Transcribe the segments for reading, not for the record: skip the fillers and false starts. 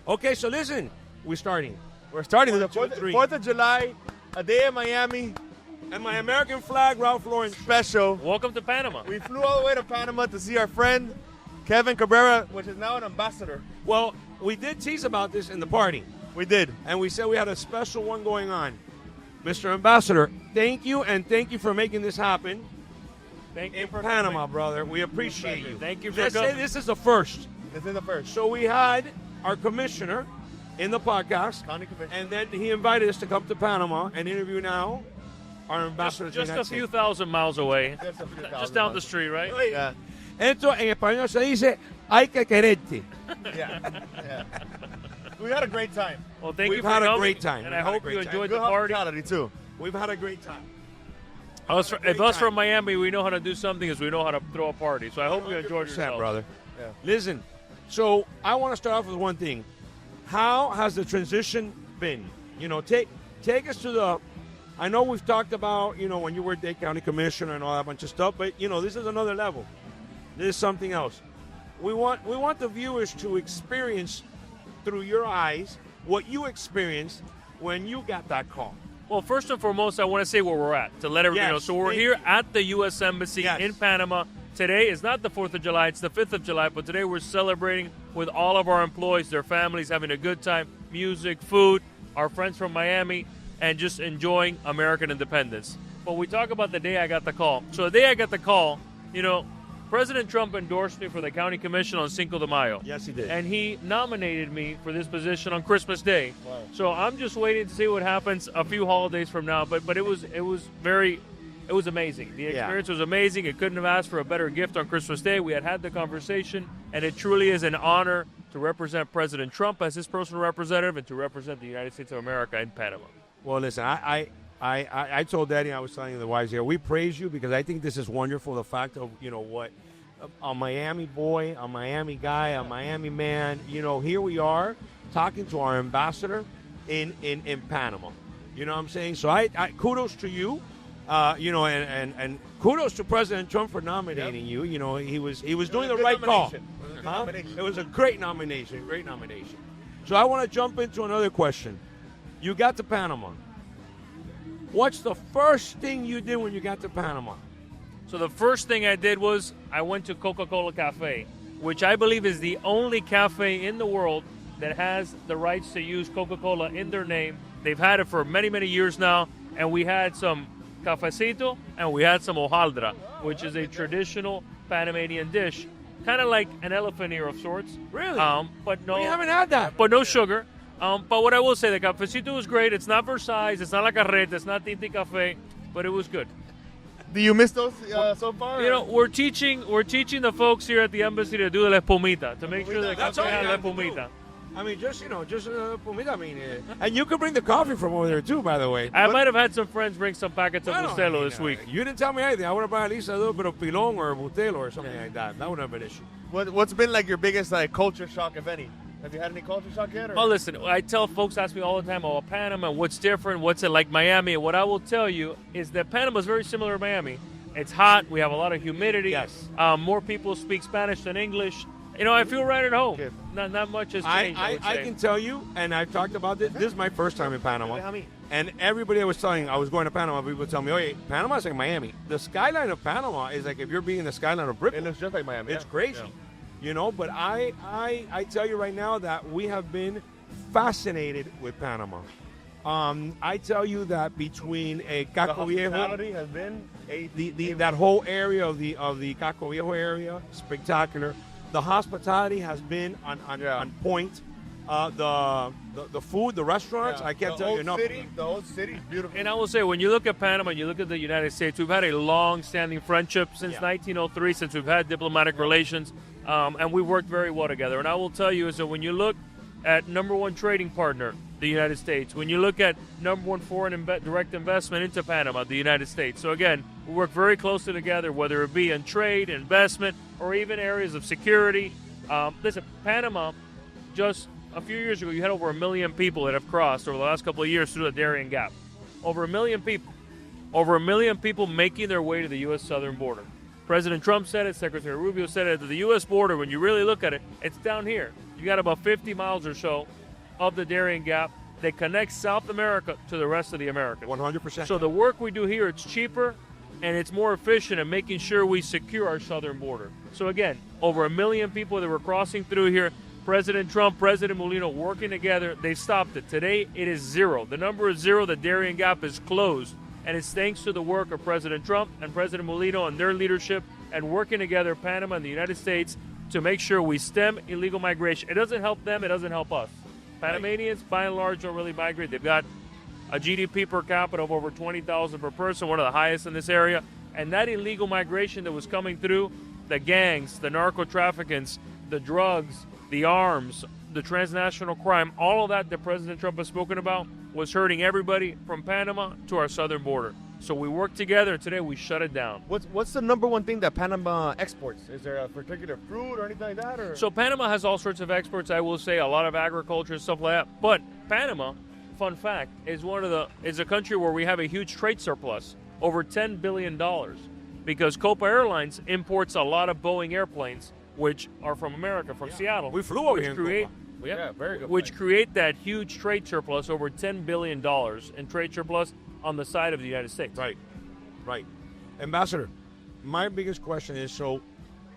Okay, so listen, we're starting. We're starting. One, The two, three. 4th of July, a day in Miami. And my American flag, Ralph Lauren. Special. Welcome to Panama. We flew all the way to Panama to see our friend, Kevin Cabrera, which is now an ambassador. Well, we did tease about this in the party. We did. And we said we had a special one going on. Mr. Ambassador, thank you, and thank you for making this happen. Thank you In for Panama, coming. brother. We appreciate you. Thank you for Let's say coming. this is the first. This is the first. So we had our commissioner in the podcast, County Commissioner. and then he invited us to come to Panama and interview now our ambassador. Just to the a United few States. thousand miles away. Just a few Just thousand down the bucks. street, right? Yeah. Esto en español se dice, hay que quererte. Yeah. We had a great time. Well, thank We've you for had a coming, great time. and We've I had a hope great you time. enjoyed Good the party. hospitality, too. We've had a great time. If us from Miami, we know how to do something is we know how to throw a party. So I hope you enjoyed 100%, yourself. brother. Yeah. Listen, so I want to start off with one thing. How has the transition been? You know, take us to the. I know we've talked about, you know, when you were Dade County Commissioner and all that bunch of stuff, but you know, this is another level. This is something else. We want the viewers to experience through your eyes what you experienced when you got that call. Well, first and foremost, I want to say where we're at to let everybody Yes, know. So we're thank here you. at the U.S. Embassy Yes. in Panama. Today is not the 4th of July, it's the 5th of July, but today we're celebrating with all of our employees, their families, having a good time, music, food, our friends from Miami, and just enjoying American independence. But we talk about the day I got the call. So the day I got the call, you know, President Trump endorsed me for the county commission on Cinco de Mayo. Yes, he did. And he nominated me for this position on Christmas Day. Wow. So I'm just waiting to see what happens a few holidays from now. But it was amazing. The experience was amazing. It couldn't have asked for a better gift on Christmas Day. We had the conversation, and it truly is an honor to represent President Trump as his personal representative and to represent the United States of America in Panama. Well, listen, I told Daddy, I was telling the wives here, we praise you because I think this is wonderful. The fact of, you know, what, a Miami boy, a Miami guy, a Miami man, you know, here we are talking to our ambassador in Panama. You know what I'm saying? So I kudos to you, you know, and kudos to President Trump for nominating you. You know, he was doing the good right call. nomination. It was a good Huh? nomination. It was a great nomination. So I want to jump into another question. You got to Panama. What's the first thing you did when you got to Panama? So the first thing I did was I went to Coca-Cola Cafe, which I believe is the only cafe in the world that has the rights to use Coca-Cola in their name. They've had it for many, many years now, and we had some cafecito and we had some hojaldra, which is a traditional Panamanian dish, kind of like an elephant ear of sorts. Really? But no, We haven't had that. but no sugar. But what I will say, the cafecito was great. It's not Versailles, it's not La Carreta, it's not Tinti Cafe, but it was good. Do you miss those so far? You know, we're teaching the folks here at the embassy to do the espumita, to make sure that That's they all you have have to espumita. I mean, just I mean, and you could bring the coffee from over there too, by the way. I might have had some friends bring some packets of Bueno, Bustelo I mean, this week. You didn't tell me anything. I would have bought at least a little bit of pilon or butelo or something like that. That would have been an issue. What's been like your biggest culture shock, if any? Have you had any culture shock yet? Or? Oh, listen, I tell folks, ask me all the time about Panama, what's different, what's it like Miami, and what I will tell you is that Panama is very similar to Miami. It's hot, we have a lot of humidity. Yes. More people speak Spanish than English. You know, I feel right at home. Good. Not much has changed, I would I say. can tell you, and I've talked about this. This is my first time in Panama. And everybody I was telling, I was going to Panama, people would tell me, oh, hey, Panama's like Miami. The skyline of Panama is like if you're being the skyline of Britain. It looks just like Miami. It's yeah. crazy. Yeah. You know, but I tell you right now that we have been fascinated with Panama. I tell you that between The Caco Viejo, hospitality has been that whole area of the Caco Viejo area, spectacular. The hospitality has been on point. The food, the restaurants, I can't tell you enough. The whole city is beautiful. And I will say, when you look at Panama and you look at the United States, we've had a long-standing friendship since 1903, since we've had diplomatic relations, and we've worked very well together. And I will tell you is that when you look at number one trading partner, the United States, when you look at number one foreign direct investment into Panama, the United States. So again, we work very closely together, whether it be in trade, investment, or even areas of security. Listen, Panama, just a few years ago, you had over 1 million people that have crossed over the last couple of years through the Darien Gap. Over 1 million people. Over 1 million people making their way to the U.S. southern border. President Trump said it, Secretary Rubio said it, that the U.S. border, when you really look at it, it's down here. You got about 50 miles or so of the Darien Gap that connects South America to the rest of the Americas. 100%. So the work we do here, it's cheaper and it's more efficient in making sure we secure our southern border. So again, over 1 million people that were crossing through here, President Trump, President Molino working together, they stopped it. Today, it is 0. The number is 0. The Darien Gap is closed. And it's thanks to the work of President Trump and President Molino and their leadership and working together, Panama and the United States, to make sure we stem illegal migration. It doesn't help them. It doesn't help us. Panamanians, by and large, don't really migrate. They've got a GDP per capita of over $20,000 per person, one of the highest in this area. And that illegal migration that was coming through, the gangs, the narco-traffickants, the drugs, the arms, the transnational crime, all of that President Trump has spoken about was hurting everybody from Panama to our southern border. So we worked together, and today we shut it down. What's the number one thing that Panama exports? Is there a particular fruit or anything like that? Or? So Panama has all sorts of exports, I will say, a lot of agriculture and stuff like that. But Panama, fun fact, is is a country where we have a huge trade surplus, over $10 billion, because Copa Airlines imports a lot of Boeing airplanes, which are from America, from Seattle. We flew over here in Copa. Yeah, very good. Which create that huge trade surplus, over $10 billion in trade surplus on the side of the United States. Right. Ambassador, my biggest question is, so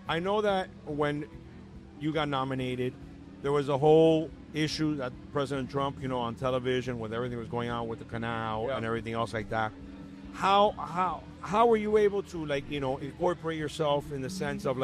I know that when you got nominated, there was a whole issue that President Trump, on television with everything that was going on with the canal and everything else like that. How were you able to, incorporate yourself in the sense of,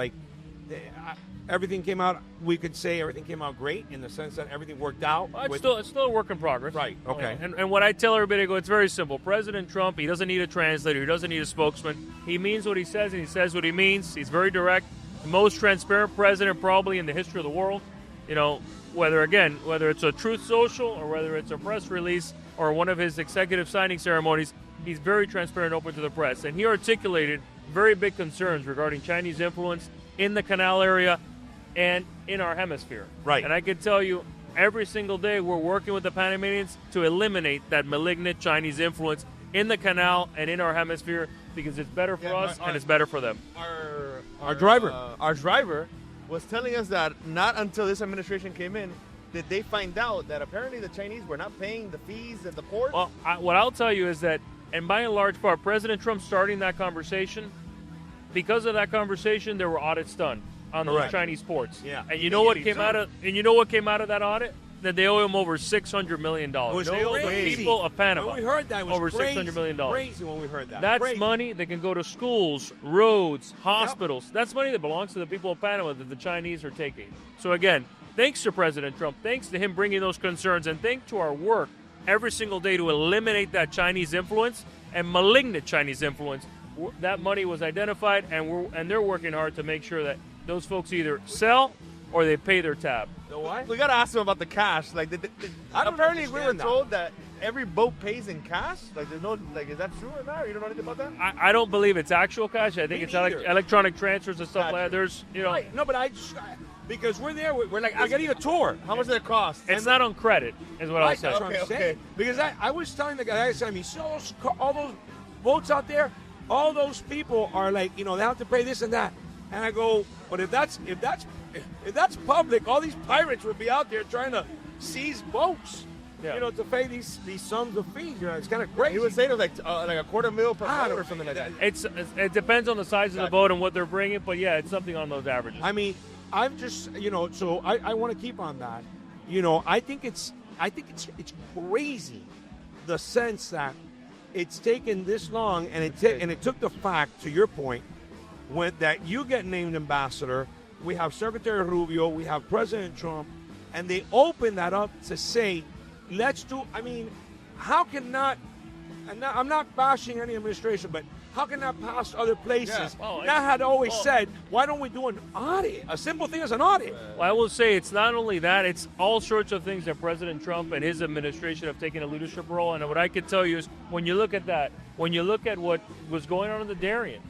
everything came out, we could say everything came out great in the sense that everything worked out? It's still a work in progress. Right, okay. And what I tell everybody, it's very simple. President Trump, he doesn't need a translator. He doesn't need a spokesman. He means what he says, and he says what he means. He's very direct. The most transparent president probably in the history of the world. Whether it's a Truth Social or whether it's a press release or one of his executive signing ceremonies, he's very transparent, open to the press. And he articulated very big concerns regarding Chinese influence in the canal area and in our hemisphere. Right. And I can tell you, every single day we're working with the Panamanians to eliminate that malignant Chinese influence in the canal and in our hemisphere, because it's better for us and it's better for them. Our driver was telling us that not until this administration came in did they find out that apparently the Chinese were not paying the fees at the port. Well, what I'll tell you is that, and by and large part, President Trump starting that conversation, because of that conversation, there were audits done on those Chinese ports. Yeah. And you know what came out of that audit? That they owe him over $600 million. It was They owe the crazy. people of Panama. When we heard that, it was over crazy. $600 million. Crazy when we heard that. That's crazy. money that can go to schools, roads, hospitals. That's money that belongs to the people of Panama that the Chinese are taking. So again, thanks to President Trump, thanks to him bringing those concerns, and thanks to our work every single day to eliminate that Chinese influence and malignant Chinese influence, that money was identified, and they're working hard to make sure that those folks either sell or they pay their tab. So what? We gotta ask them about the cash. I don't apparently we were understand that. told that every boat pays in cash. There's no is that true or not? You don't know anything about that? I don't believe it's actual cash. I think Me it's neither. electronic transfers and stuff Gotcha. like that. There's, Right. No, but because we're there, we're like, we're getting a tour. How much did it cost? it's not on credit, is what I'll Right, say. that's what I'm Okay, saying. okay. Because I was telling the guy, he saw all those boats out there, all those people are they have to pay this and that. And I go, but if that's public, all these pirates would be out there trying to seize boats, to pay these sums of fees. It's kind of crazy. He was saying it was like a $250,000 per boat or something like that. It depends on the size of the boat and what they're bringing, but yeah, it's something on those averages. I mean, I'm just, so I want to keep on that. I think it's crazy, the sense that it's taken this long, and it took the fact, to your point, that you get named ambassador. We have Secretary Rubio, we have President Trump, and they open that up to say, let's do. I mean, how can not? And I'm not bashing any administration, but how can that pass other places? Yeah. Well, that had always said, why don't we do an audit? A simple thing as an audit. Well, I will say it's not only that, it's all sorts of things that President Trump and his administration have taken a leadership role. And what I can tell you is, when you look at that, when you look at what was going on in the Darien,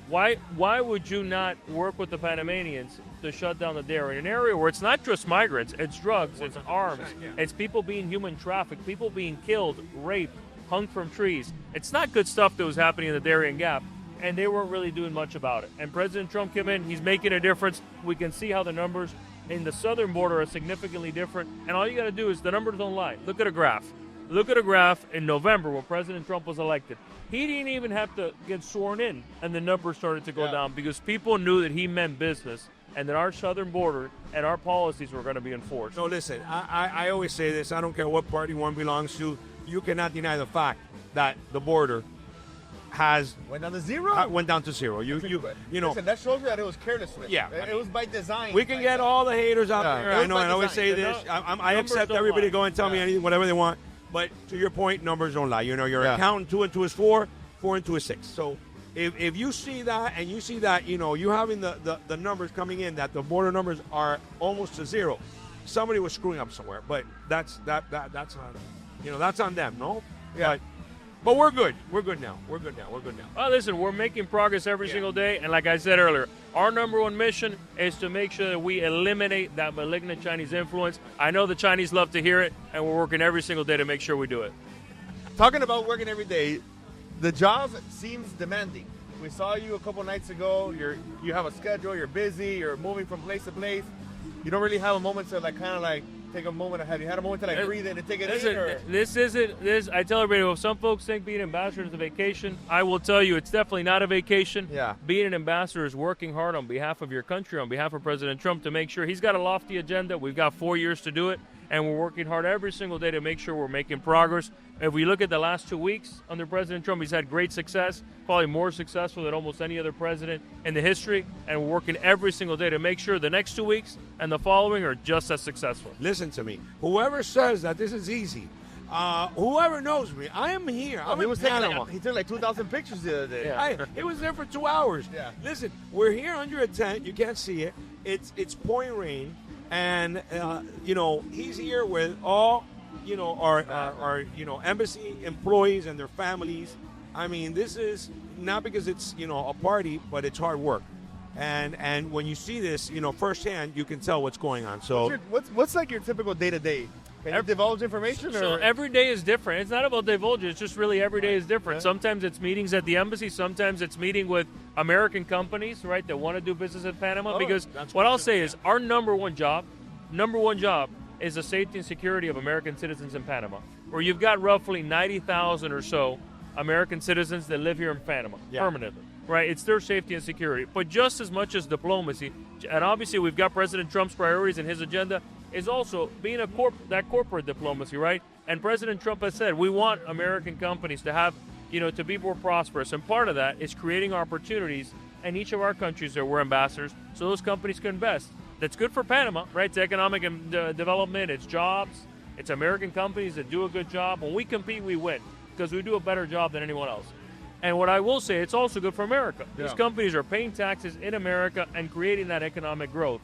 why would you not work with the Panamanians to shut down the Darien, an area where it's not just migrants, it's drugs, it's arms, it's people being human trafficked, people being killed, raped, hung from trees. It's not good stuff that was happening in the Darien Gap, and they weren't really doing much about it. And President Trump came in, he's making a difference. We can see how the numbers in the southern border are significantly different. And all you got to do is the numbers don't lie. Look at a graph. Look at a graph in November when President Trump was elected. He didn't even have to get sworn in, and the numbers started to go down because people knew that he meant business and that our southern border and our policies were going to be enforced. No, listen, I always say this. I don't care what party one belongs to. You cannot deny the fact that the border went down to zero. Went down to zero. You know. Listen, that shows you that it was carelessness. Yeah, it was by design. We can get all the haters out there. I know. I always say this. I accept everybody go and tell me anything, whatever they want. But to your point, numbers don't lie. You know, your accountant 2 and 2 is 4, 4 and 2 is 6. So if you see that and you see that, you know, you having the numbers coming in that the border numbers are almost to zero, somebody was screwing up somewhere. But that's on, you know, that's on them. No. Yeah. But we're good. We're good now. Well, listen, we're making progress every single day. And like I said earlier, our number one mission is to make sure that we eliminate that malignant Chinese influence. I know the Chinese love to hear it, and we're working every single day to make sure we do it. Talking about working every day, the job seems demanding. We saw you a couple nights ago. You have a schedule. You're busy. You're moving from place to place. You don't really have a moment to take a moment. Have you had a moment to breathe in and take it in? I tell everybody, if some folks think being an ambassador is a vacation, I will tell you it's definitely not a vacation. Yeah. Being an ambassador is working hard on behalf of your country, on behalf of President Trump, to make sure he's got a lofty agenda. We've got 4 years to do it, and we're working hard every single day to make sure we're making progress. If we look at the last 2 weeks under President Trump, he's had great success, probably more successful than almost any other president in the history, and we're working every single day to make sure the next 2 weeks and the following are just as successful. Listen to me. Whoever says that this is easy, whoever knows me, I am here. I'm in Panama. He took like 2,000 pictures the other day. Yeah. It was there for 2 hours. Yeah. Listen, we're here under a tent. You can't see it. It's pouring rain, and you know, he's here with all, you know, our you know, embassy employees and their families. I mean, this is not because it's, you know, a party, but it's hard work. And when you see this, you know, firsthand, you can tell what's going on. So what's like your typical day to day? Can you divulge information? So every day is different. It's not about divulging. It's just really every day is different. Yeah. Sometimes it's meetings at the embassy. Sometimes it's meeting with American companies, right, that want to do business in Panama. Because what I'll say is our number one job is the safety and security of American citizens in Panama, where you've got roughly 90,000 or so American citizens that live here in Panama permanently. Right, it's their safety and security. But just as much as diplomacy, and obviously we've got President Trump's priorities and his agenda, is also being that corporate diplomacy, right? And President Trump has said we want American companies to have, you know, to be more prosperous. And part of that is creating opportunities in each of our countries that we're ambassadors, so those companies can invest. That's good for Panama, right? It's economic and development, it's jobs, it's American companies that do a good job. When we compete, we win because we do a better job than anyone else. And what I will say, it's also good for America. These companies are paying taxes in America and creating that economic growth.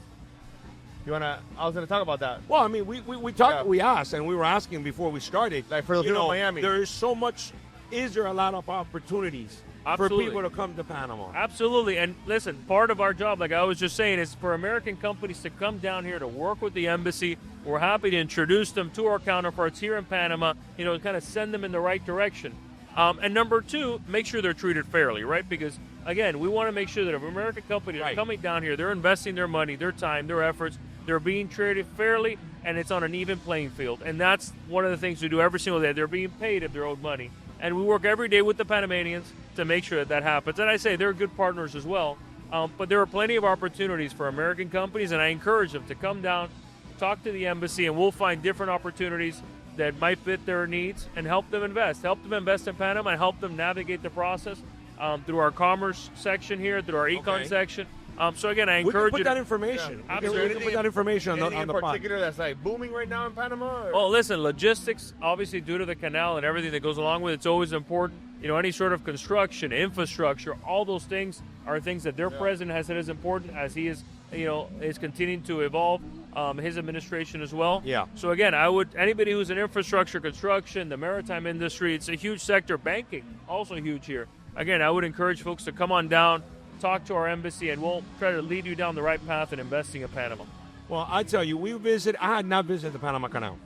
I was going to talk about that. Well, I mean, we talked, we asked, and we were asking before we started. Like for the people in Miami. There is so much, is there a lot of opportunities for people to come to Panama? Absolutely. And listen, part of our job, like I was just saying, is for American companies to come down here to work with the embassy. We're happy to introduce them to our counterparts here in Panama, you know, kind of send them in the right direction. And number two, make sure they're treated fairly, right? Because, again, we want to make sure that if American companies are coming down here, they're investing their money, their time, their efforts, they're being treated fairly, and it's on an even playing field. And that's one of the things we do every single day. They're being paid if they're owed money. And we work every day with the Panamanians to make sure that happens. And I say they're good partners as well. But there are plenty of opportunities for American companies, and I encourage them to come down, talk to the embassy, and we'll find different opportunities that might fit their needs and help them invest in Panama, and help them navigate the process through our commerce section here, through our econ section. So again, I encourage you to put that information. Absolutely. Put that information on the in particular that's like booming right now in Panama? Oh, listen, logistics, obviously due to the canal and everything that goes along with it, it's always important. You know, any sort of construction, infrastructure, all those things are things that their president has said is important as he is, you know, is continuing to evolve his administration as well. Yeah. So again, anybody who's in infrastructure, construction, the maritime industry, it's a huge sector. Banking, also huge here. Again, I would encourage folks to come on down, talk to our embassy, and we'll try to lead you down the right path in investing in Panama. Well, I tell you, I had not visited the Panama Canal.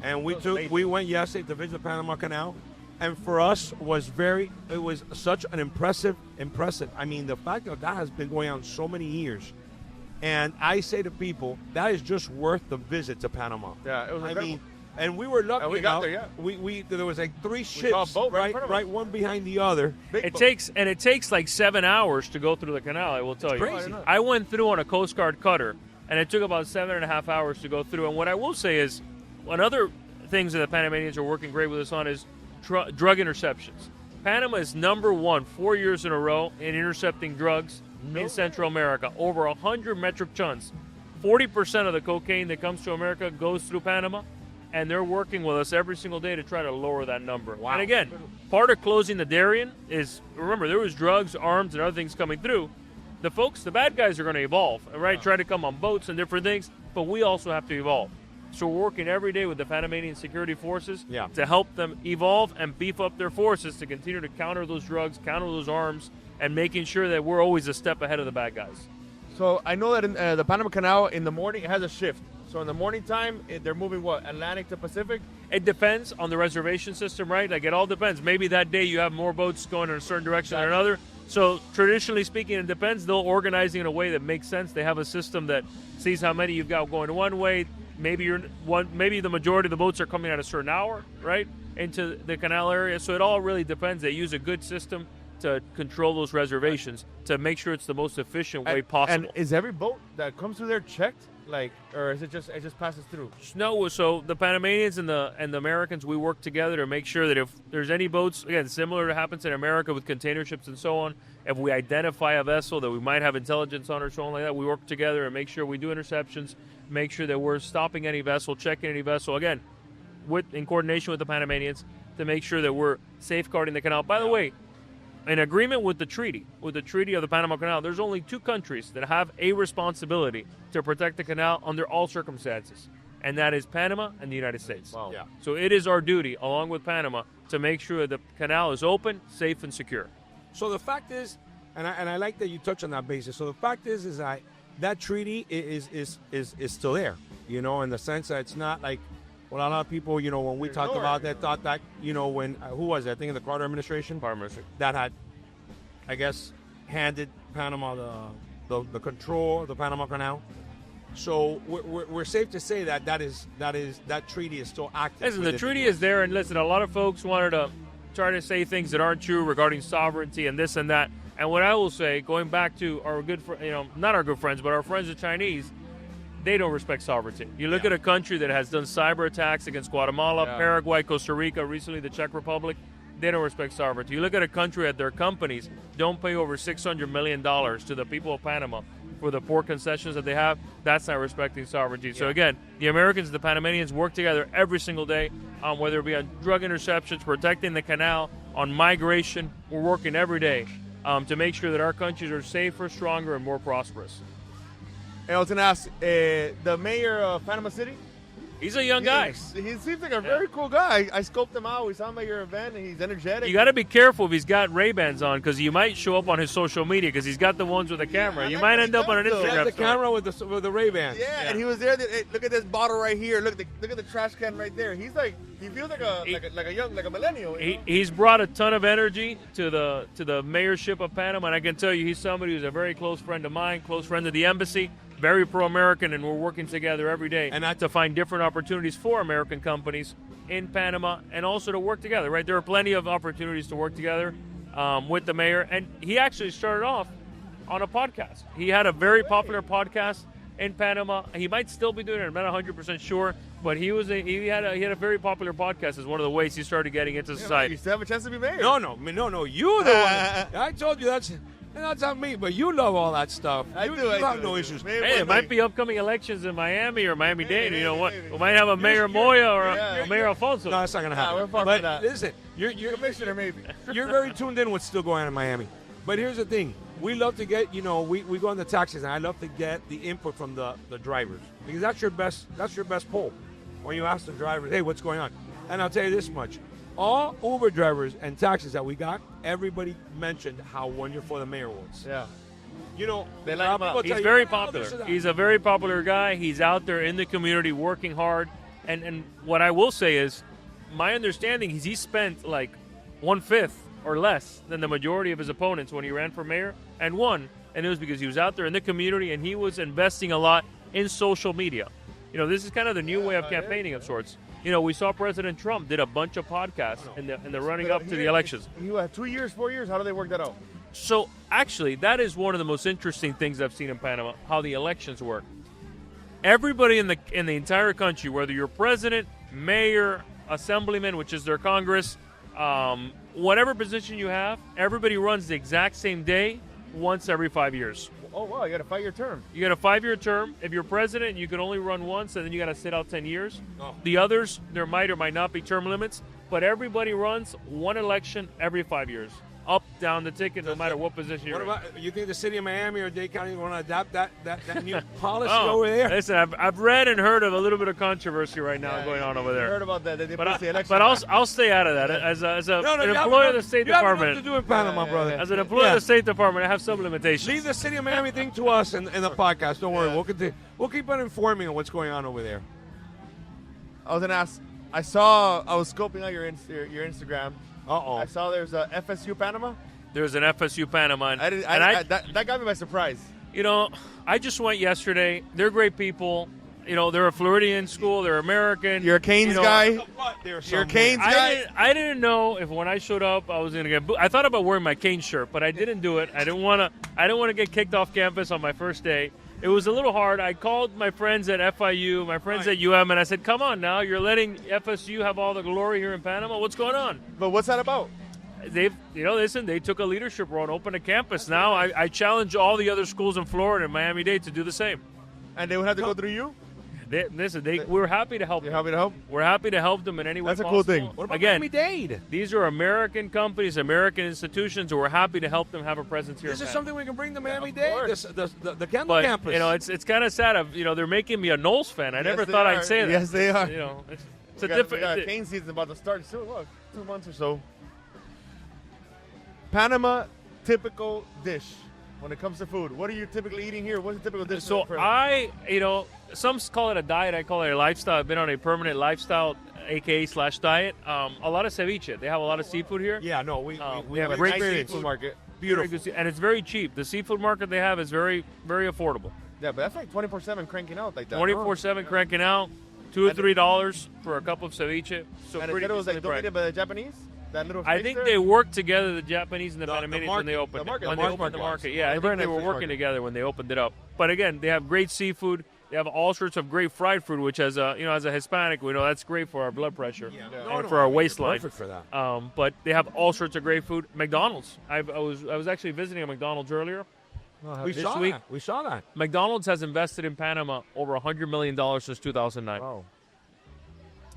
And we went yesterday to visit the Panama Canal. And for us, it was such an impressive. I mean, the fact that has been going on so many years. And I say to people, that is just worth the visit to Panama. Yeah, it was incredible. And we were lucky. And we got enough. there, We there was like 3 saw a ships, boat right in front of us. right, one behind the other. Big It boat. takes like 7 hours to go through the canal. I will tell you. crazy. I went through on a Coast Guard cutter, and it took about 7.5 hours to go through. And what I will say is, one other things that the Panamanians are working great with us on is drug interceptions. Panama is number 1 4 years in a row in intercepting drugs in Central America. Over 100 metric tons. 40% of the cocaine that comes to America goes through Panama. And they're working with us every single day to try to lower that number. Wow. And again, part of closing the Darien is, remember, there was drugs, arms, and other things coming through. The bad guys are going to evolve, right? Try to come on boats and different things, but we also have to evolve. So we're working every day with the Panamanian security forces to help them evolve and beef up their forces to continue to counter those drugs, counter those arms, and making sure that we're always a step ahead of the bad guys. So I know that in the Panama Canal in the morning it has a shift. So in the morning time, they're moving what, Atlantic to Pacific? It depends on the reservation system, right? Like it all depends. Maybe that day you have more boats going in a certain direction than another. So traditionally speaking, it depends. They'll organize it in a way that makes sense. They have a system that sees how many you've got going one way. Maybe maybe the majority of the boats are coming at a certain hour, right, into the canal area. So it all really depends. They use a good system to control those reservations to make sure it's the most efficient way possible. And is every boat that comes through there checked? Or is it just passes through? No, so the Panamanians and the Americans, we work together to make sure that if there's any boats, again, similar to happens in America with container ships and so on, if we identify a vessel that we might have intelligence on or so on like that, we work together and make sure we do interceptions, make sure that we're stopping any vessel, checking any vessel, again, in coordination with the Panamanians to make sure that we're safeguarding the canal. By the way, in agreement with the treaty of the Panama Canal, there's only 2 countries that have a responsibility to protect the canal under all circumstances, and that is Panama and the United States. Wow. Yeah. So it is our duty, along with Panama, to make sure the canal is open, safe, and secure. So the fact is, and I like that you touch on that basis. So the fact is that treaty is still there, in the sense that it's not like, well, a lot of people, when we talked about that, thought that, when, who was it? I think in the Carter administration? That had, I guess, handed Panama the control of the Panama Canal. So we're safe to say that treaty is still active. Listen, the treaty is there, and listen, a lot of folks wanted to try to say things that aren't true regarding sovereignty and this and that. And what I will say, going back to our good, not our good friends, but our friends the Chinese, they don't respect sovereignty. You look at a country that has done cyber attacks against Guatemala, Paraguay, Costa Rica, recently the Czech Republic. They don't respect sovereignty. You look at a country that their companies don't pay over $600 million to the people of Panama for the poor concessions that they have. That's not respecting sovereignty. So again, the Americans and the Panamanians work together every single day, whether it be on drug interceptions, protecting the canal, on migration. We're working every day to make sure that our countries are safer, stronger, and more prosperous. And I was going to ask, the mayor of Panama City? He's a young guy. He seems like a very cool guy. I scoped him out. We saw him at your event, and he's energetic. You got to be careful if he's got Ray-Bans on, because you might show up on his social media, because he's got the ones with the camera. You might end up on an Instagram He has the story. camera with the Ray-Bans. Yeah, and he was there. Hey, look at this bottle right here. Look at the trash can right there. He's like, he feels like a millennial. He's brought a ton of energy to the mayorship of Panama, and I can tell you he's somebody who's a very close friend of mine, close friend of the embassy, very pro-American, and we're working together every day to find different opportunities for American companies in Panama and also to work together, right? There are plenty of opportunities to work together with the mayor, and he actually started off on a podcast. He had a very popular podcast in Panama. He might still be doing it. I'm not 100% sure, but he had a very popular podcast as one of the ways he started getting into society. You still have a chance to be mayor. No, you're the one. I told you that's not me, but you love all that stuff. You have no issues. Hey, it might be upcoming elections in Miami or Miami-Dade. You know what? We might have a Mayor Moya or a Mayor Alfonso. No, that's not going to happen. we're far But from that. listen, you're Commissioner, maybe. you're very tuned in what's still going on in Miami. But here's the thing. We love to get, we go on the taxis, and I love to get the input from the drivers, because that's your best poll when you ask the drivers, hey, what's going on? And I'll tell you this much. All Uber drivers and taxis that we got, everybody mentioned how wonderful the mayor was. Yeah. They like him up. He's very popular. He's a very popular guy. He's out there in the community working hard. And what I will say is, my understanding is he spent like 1/5 or less than the majority of his opponents when he ran for mayor, and won and it was because he was out there in the community and he was investing a lot in social media. This is kind of the new way of campaigning of sorts. We saw President Trump did a bunch of podcasts in the running up to the elections. You had 2 years, 4 years. How do they work that out? So actually, that is one of the most interesting things I've seen in Panama, how the elections work. Everybody in the entire country, whether you're president, mayor, assemblyman, which is their Congress, whatever position you have, everybody runs the exact same day once every 5 years. Oh, wow, you got a 5-year term. You got a 5-year term. If you're president, you can only run once, and then you got to sit out 10 years. Oh. The others, there might or might not be term limits, but everybody runs one election every 5 years. Up, down the ticket, no matter what position you're in. What about, you think the city of Miami or Dade County want to adopt that new policy over there? Listen, I've read and heard of a little bit of controversy right now going on over there. I heard about that. They But pushed the election. But I'll stay out of that. As an employee of the State you have Department. enough to do in Panama, brother. As an employee of the State Department, I have some limitations. Leave the city of Miami thing to us in the podcast. Don't worry. We'll continue. We'll keep on informing on what's going on over there. I was going to ask. I was scoping out your Instagram. Uh-oh. I saw there's a FSU Panama. There's an FSU Panama. That got me by surprise. I just went yesterday. They're great people. They're a Floridian school. They're American. You're a Canes guy. You're a Canes guy. I didn't know if when I showed up I was going to get I thought about wearing my Canes shirt, but I didn't do it. I didn't want to get kicked off campus on my first day. It was a little hard. I called my friends at FIU, my friends at UM, and I said, "Come on now, you're letting FSU have all the glory here in Panama. What's going on?" But what's that about? They took a leadership role and opened a campus. Now I challenge all the other schools in Florida and Miami-Dade to do the same. And they would have to go through you? We're happy to help them. You're happy to help? We're happy to help them in any way That's a possible. cool thing. What about Again, Miami-Dade? these are American companies, American institutions, and we're happy to help them have a presence here. This in is Panama. something we can bring to Miami-Dade. The Kendall But campus. it's kind of sad. They're making me a Knowles fan. I never thought I'd say that. Yes, they are. It's a We different. got Canes season about to start soon. Look, 2 months or so. Panama typical dish when it comes to food. What are you typically eating here? What's a typical dish? So some call it a diet. I call it a lifestyle. I've been on a permanent lifestyle, aka/diet. A lot of ceviche. They have a lot of seafood here. Yeah, no, we have a a great great nice seafood seafood market. Beautiful. And it's very cheap. The seafood market they have is very, very affordable. Yeah, but that's like 24/7 cranking out like that. 24/7 cranking out, $2 or $3 for a cup of ceviche. So And pretty it was like decently priced. donated by the Japanese. That little. I face think there? they worked together, the Japanese and the The Panamanians, market- when they opened the market- it. When the they market opened the was. market, yeah, I They're think very they nice were fish working market. together when they opened it up. But again, they have great seafood. They have all sorts of great fried food, which as a Hispanic, we know that's great for our blood pressure and for our waistline. Perfect for that. But they have all sorts of great food. McDonald's. I was actually visiting a McDonald's earlier. We this saw week, that. We saw that. McDonald's has invested in Panama over $100 million since 2009. Wow.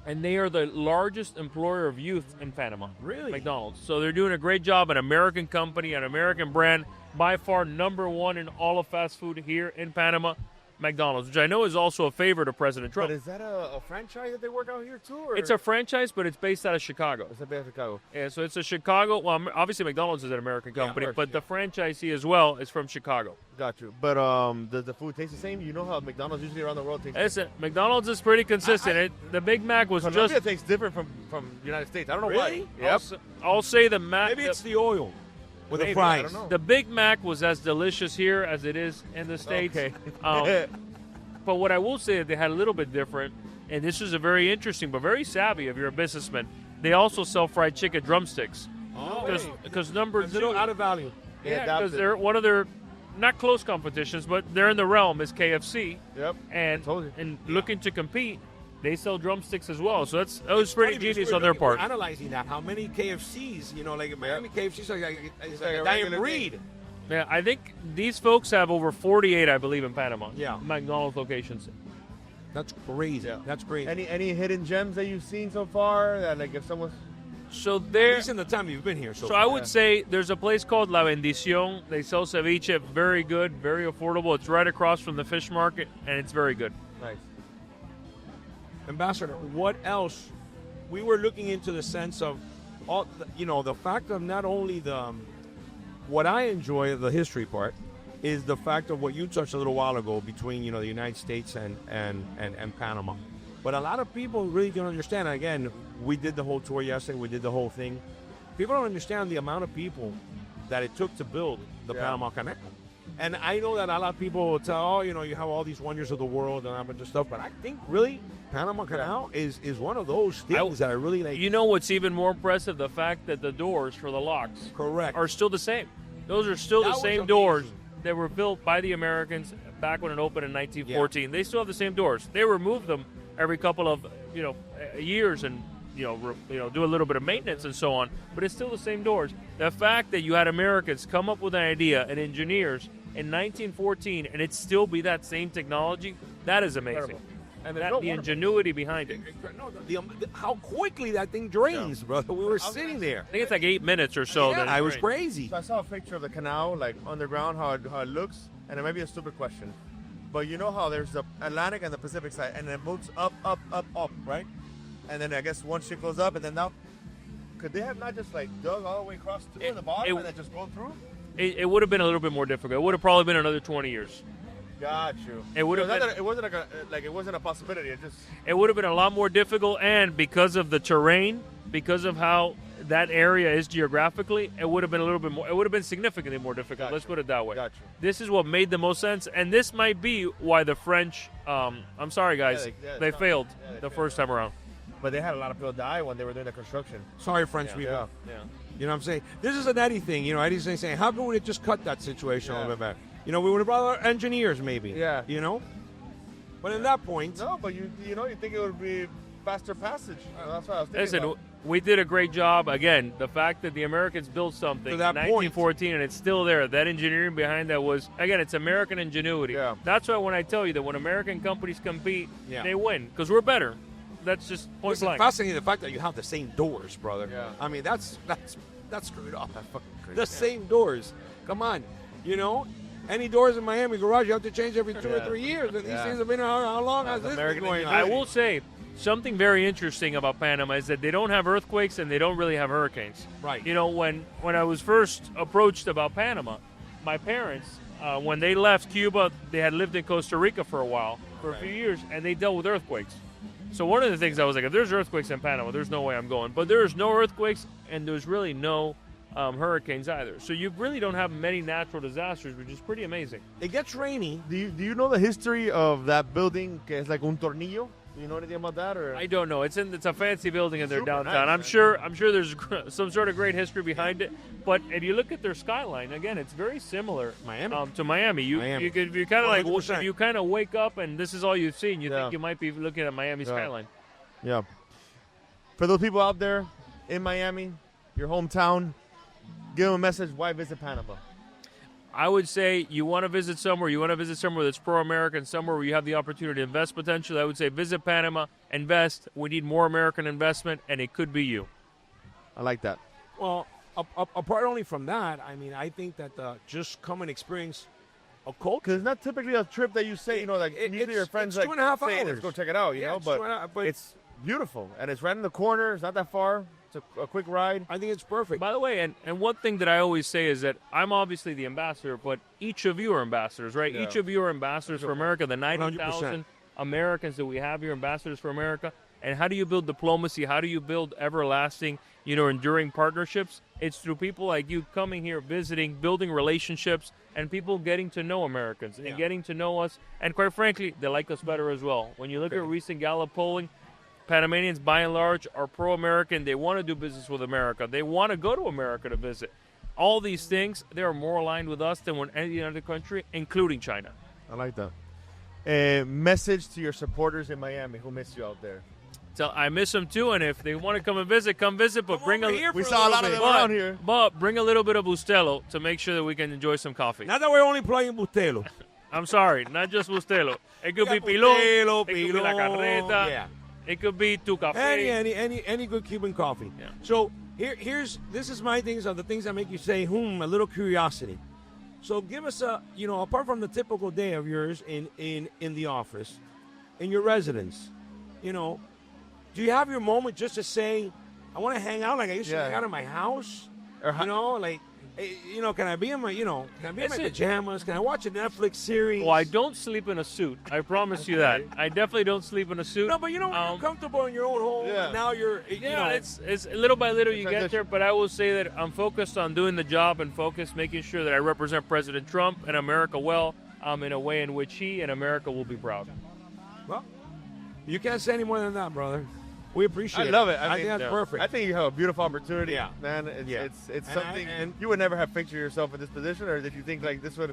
And they are the largest employer of youth in Panama. Really? McDonald's. So they're doing a great job. An American company, an American brand, by far number one in all of fast food here in Panama, McDonald's, which I know is also a favorite of President Trump. But is that a franchise that they work out here too? Or? It's a franchise, but it's based out of Chicago. It's a bit of Chicago. Yeah, so it's a Chicago. Well, obviously McDonald's is an American company, but the franchisee as well is from Chicago. Got you. But does the food taste the same? You know how McDonald's usually around the world tastes. Listen, McDonald's is pretty consistent. The Big Mac was Colombia just. tastes different from the United States. I don't know Really? why. Yep. I'll say the Mac. Maybe it's the oil with the Maybe, fries. I don't know. The Big Mac was as delicious here as it is in the States. Okay. But what I will say that they had a little bit different, and this is a very interesting but very savvy if you're a businessman. They also sell fried chicken drumsticks. Because number It's a little two, out of value. yeah, adapted. because they're one of their not close competitions, but they're in the realm is KFC, Yep. and told you. looking to compete, they sell drumsticks as well. So that was pretty Funny because genius we're on their looking- we're part. Analyzing that, how many KFCs, like Miami KFCs, are like like a a dying regular breed. Yeah, I think these folks have over 48, I believe, in Panama. Yeah. McDonald's locations. That's crazy. Yeah. That's crazy. Any hidden gems that you've seen so far? That like if someone. So At there. least in the time you've been here. So So I would say there's a place called La Bendición. They sell ceviche, very good, very affordable. It's right across from the fish market, and it's very good. Nice. Ambassador, what else? We were looking into the sense of, all the fact of not only what I enjoy of the history part, is the fact of what you touched a little while ago between the United States and Panama. But a lot of people really don't understand. Again, we did the whole tour yesterday. We did the whole thing. People don't understand the amount of people that it took to build the Yeah. Panama Canal. And I know that a lot of people will tell, oh, you know, you have all these wonders of the world and a bunch of stuff, but I think really Panama Canal is one of those things that I really like. You know what's even more impressive? The fact that the doors for the locks are still the same. Those are still the same doors that were built by the Americans back when it opened in 1914. Yeah. They still have the same doors. They remove them every couple of years and do a little bit of maintenance and so on, but it's still the same doors. The fact that you had Americans come up with an idea and engineers in 1914 and it still be that same technology, that is amazing. And the ingenuity behind it. No, how quickly that thing drains, brother. We were sitting there. I think it's like 8 minutes or so. Yeah, I was crazy. So I saw a picture of the canal, like underground, how it looks, and it might be a stupid question, but you know how there's the Atlantic and the Pacific side, and it moves up, right? And then I guess one ship goes up, and then now, could they have not just like dug all the way across to the bottom and then just gone through? It would have been a little bit more difficult. It would have probably been another 20 years. Got you. It would have been. It wasn't it wasn't a possibility. It would have been a lot more difficult, and because of the terrain, because of how that area is geographically, it would have been a little bit more. It would have been significantly more difficult. Let's put it that way. Got you. This is what made the most sense, and this might be why the French. I'm sorry, guys, they failed the first time around. But they had a lot of people die when they were doing the construction. Sorry, French people. Yeah. You know what I'm saying? This is an Eddie thing. You know, Eddie's saying, how come we just cut that situation a little bit better? You know, we would have brought our engineers, maybe. Yeah. You know? But at that point... No, but you think it would be faster passage. That's what I was thinking. Listen, we did a great job. Again, the fact that the Americans built something in 1914 and it's still there, that engineering behind that was, again, it's American ingenuity. Yeah. That's why when I tell you that when American companies compete, they win, because we're better. That's just point blank. Fascinating the fact that you have the same doors, brother. Yeah. I mean, that's screwed up. The same doors. Come on. You know? Any doors in Miami garage, you have to change every 2 or 3 years. And these things have been, how long has this been going on? I will say, something very interesting about Panama is that they don't have earthquakes and they don't really have hurricanes. Right. You know, when I was first approached about Panama, my parents, when they left Cuba, they had lived in Costa Rica for a while, for a few years, and they dealt with earthquakes. So one of the things I was like, if there's earthquakes in Panama, there's no way I'm going. But there's no earthquakes, and there's really no hurricanes either. So you really don't have many natural disasters, which is pretty amazing. It gets rainy. Do you know the history of that building? It's like un tornillo. Do you know anything about that? Or I don't know. It's a fancy building in their downtown. Nice, I'm sure there's some sort of great history behind it. But if you look at their skyline, again, it's very similar to Miami. You kind of like you kind of wake up and this is all you've seen. You think you might be looking at Miami's skyline. Yeah. For those people out there in Miami, your hometown, give them a message. Why visit Panama? I would say you want to visit somewhere that's pro-American, somewhere where you have the opportunity to invest potentially. I would say visit Panama, invest. We need more American investment, and it could be you. I like that. Well, apart only from that, I mean, I think that just come and experience a culture. Because it's not typically a trip that you say, like usually your friends it's 2.5 say, hours. Let's go check it out, you know. But it's beautiful, and it's right in the corner. It's not that far. It's a quick ride. I think it's perfect. By the way, and one thing that I always say is that I'm obviously the ambassador, but each of you are ambassadors, right? Yeah. Each of you are ambassadors for America. The 90,000 Americans that we have here, ambassadors for America. And how do you build diplomacy? How do you build everlasting, enduring partnerships? It's through people like you coming here, visiting, building relationships, and people getting to know Americans and getting to know us. And quite frankly, they like us better as well. When you look at recent Gallup polling, Panamanians, by and large, are pro-American. They want to do business with America. They want to go to America to visit. All these things, they are more aligned with us than with any other country, including China. I like that. A message to your supporters in Miami who miss you out there. So I miss them too, and if they want to come visit. But we saw a lot of them around here. But bring a little bit of Bustelo to make sure that we can enjoy some coffee. Not that we're only playing Bustelo. I'm sorry, not just Bustelo. It could be Pilón, it could be La Carreta. Yeah. It could be Tu Café. Any good Cuban coffee. Yeah. So this is my things are the things that make you say, a little curiosity. So give us apart from the typical day of yours in the office, in your residence, do you have your moment just to say, I want to hang out like I used to hang out in my house? Or Hey, can I be in my, can I be in my That's it. pajamas? Can I watch a Netflix series? Well, I don't sleep in a suit. I promise you that. I definitely don't sleep in a suit. No, but you're comfortable in your own home. Yeah. And now you're, It's little by little you get transition. there, but I will say that I'm focused on doing the job and making sure that I represent President Trump and America well, in a way in which he and America will be proud. Well, you can't say any more than that, brother. We appreciate I it. love it. I think that's perfect. I think you have a beautiful opportunity, Yeah. man. It's And something and- you would never have pictured yourself in this position, or did you think like this was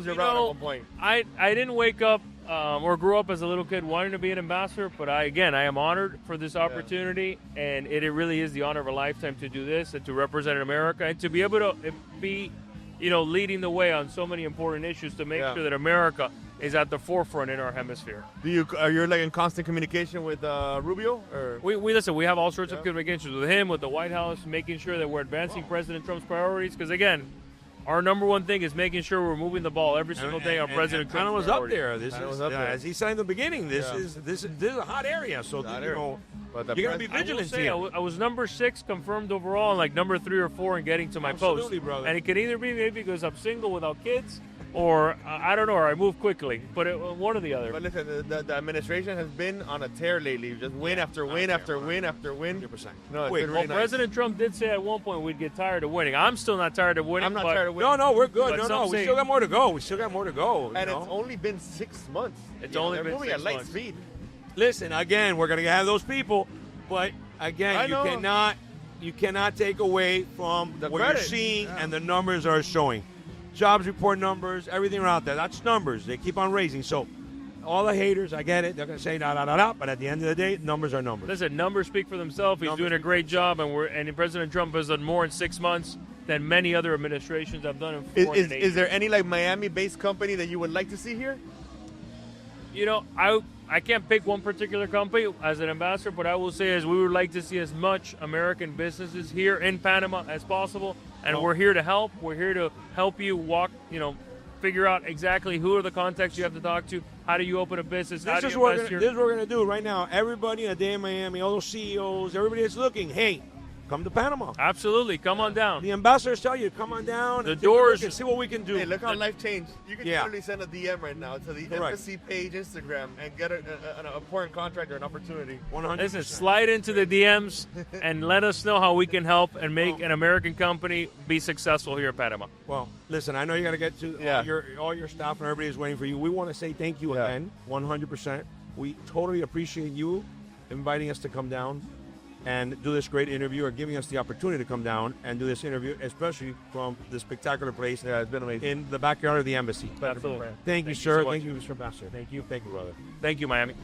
your route at one point? I didn't wake up or grow up as a little kid wanting to be an ambassador, but I am honored for this opportunity, and it really is the honor of a lifetime to do this and to represent America and to be able to be, leading the way on so many important issues to make sure that America is at the forefront in our hemisphere. Are you like in constant communication with Rubio? Or We listen. We have all sorts of communications with him, with the White House, making sure that we're advancing President Trump's priorities. Because again, our number one thing is making sure we're moving the ball every single day on President Trump's was priorities. up there. This is as he said in the beginning. This is a hot area. So Hot you area. know But the you're gonna be I will vigilant say, here. I was number 6 confirmed overall, and like number 3 or 4 in getting to my Absolutely, post. brother. And it can either be maybe because I'm single without kids, or I don't know, or I move quickly. But one or the other. But listen, the administration has been on a tear lately. Just win after win after win after win. 100%. No, it's Wait, been Well, really nice. President Trump did say at one point we'd get tired of winning. I'm still not tired of winning. I'm not but tired of winning. No, we're good. But No, some we say- still got more to go. We still got more to go. And you it's know? only been 6 months. It's only they're been moving 6 at light months. speed. Listen, again, we're gonna have those people, but again, I you know. cannot take away from The what credit. you're seeing, Yeah. and the numbers are showing. Jobs report numbers, everything are out there. That's numbers. They keep on raising. So, all the haters, I get it. They're gonna say da da da da. But at the end of the day, numbers are numbers. Listen, numbers speak for themselves. He's Numbers doing a speak great job, and President Trump has done more in 6 months than many other administrations have done in 4 and 8 Is there any like Miami-based company that you would like to see here? I can't pick one particular company as an ambassador, but I will say is we would like to see as much American businesses here in Panama as possible, and we're here to help. We're here to help you figure out exactly who are the contacts you have to talk to. How do you open a business? How This do is you what invest this your is what we're gonna do right now. Everybody in a day in Miami, all those CEOs, everybody that's looking, hey, come to Panama. Absolutely, come on down. The ambassadors tell you, come on down. The and take a look doors- and see what we can do. Hey, look how life changed. You can Yeah. literally send a DM right now to the Correct. embassy page Instagram and get an important contract or an opportunity. 100%. Listen, slide into the DMs and let us know how we can help and make an American company be successful here in Panama. Well, listen, I know you got to get to all your staff and everybody is waiting for you. We want to say thank you again, 100%. We totally appreciate you inviting us to come down and do this great interview, or giving us the opportunity to come down and do this interview, especially from the spectacular place It's been amazing. in the backyard of the embassy. Absolutely. Thank you, Thank you sir. so much. Thank you, Mr. Ambassador. Thank you, brother. Thank you, Miami.